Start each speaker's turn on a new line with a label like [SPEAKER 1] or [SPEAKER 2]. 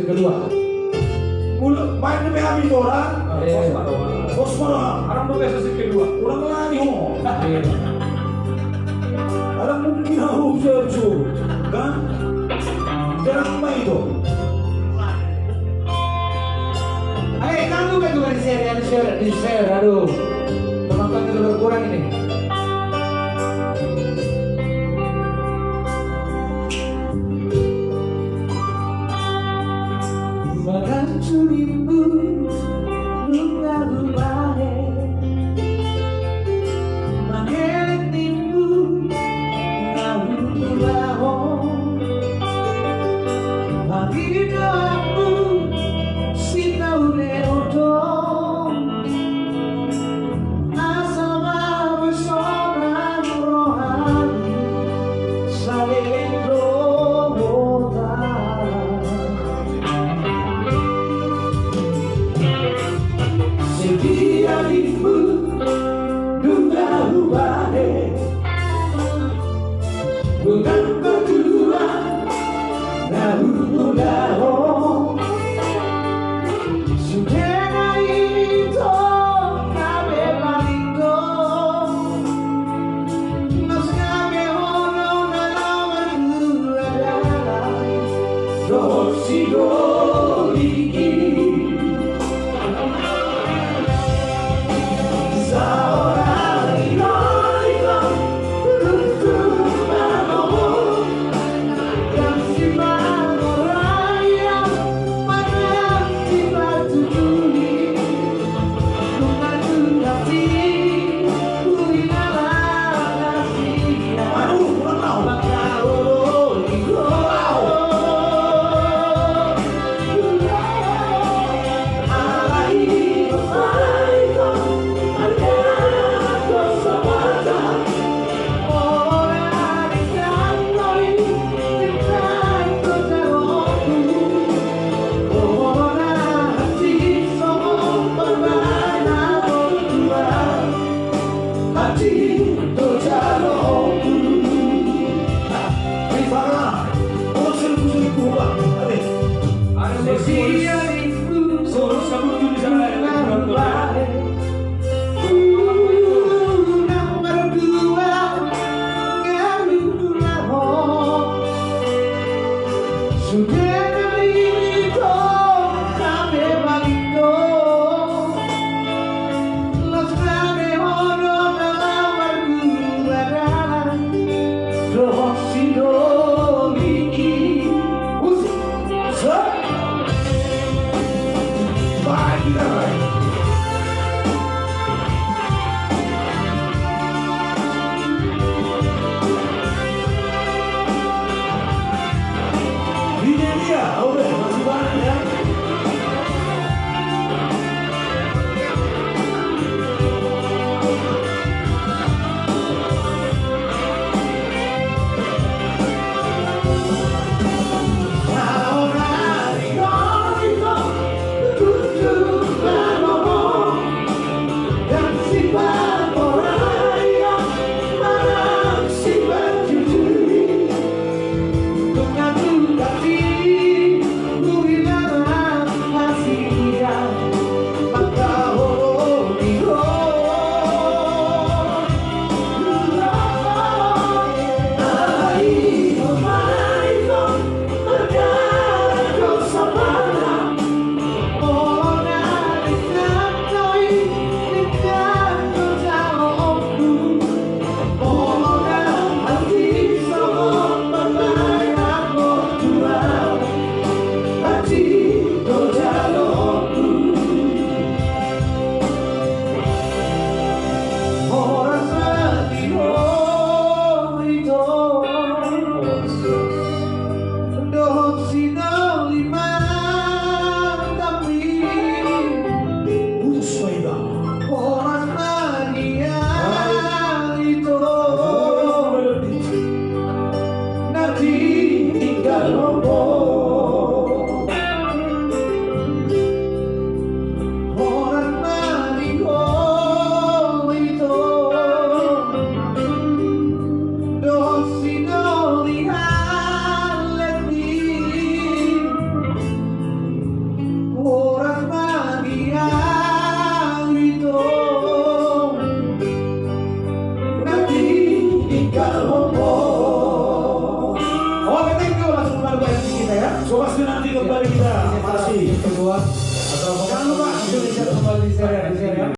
[SPEAKER 1] kedua.
[SPEAKER 2] Mulut main di PHB orang. Kosmara.
[SPEAKER 3] Orang tuh sesi kedua.
[SPEAKER 2] Orang lagi ho. Orang mungkin harus serju, kan? Jarang main itu.
[SPEAKER 1] Ayo, kamu kan juga di share, aduh. Penonton itu berkurang ini. Mengacu rimbu, luka lupahe, mengelik timbu, lalu berlahon, bagi doaku, si tahu leodong, asal bersorak rohani, saling dia ibu duga ubahnya bukan kedua dahulu sudah itu kami palinggo mas kami hono nalaman dua dosi doliki Oke, thank you. Langsung kembali ke MC kita ya.
[SPEAKER 2] So pasti nanti kembali kita masih.
[SPEAKER 1] Kedua. Jangan lupa Indonesia kembali di serial.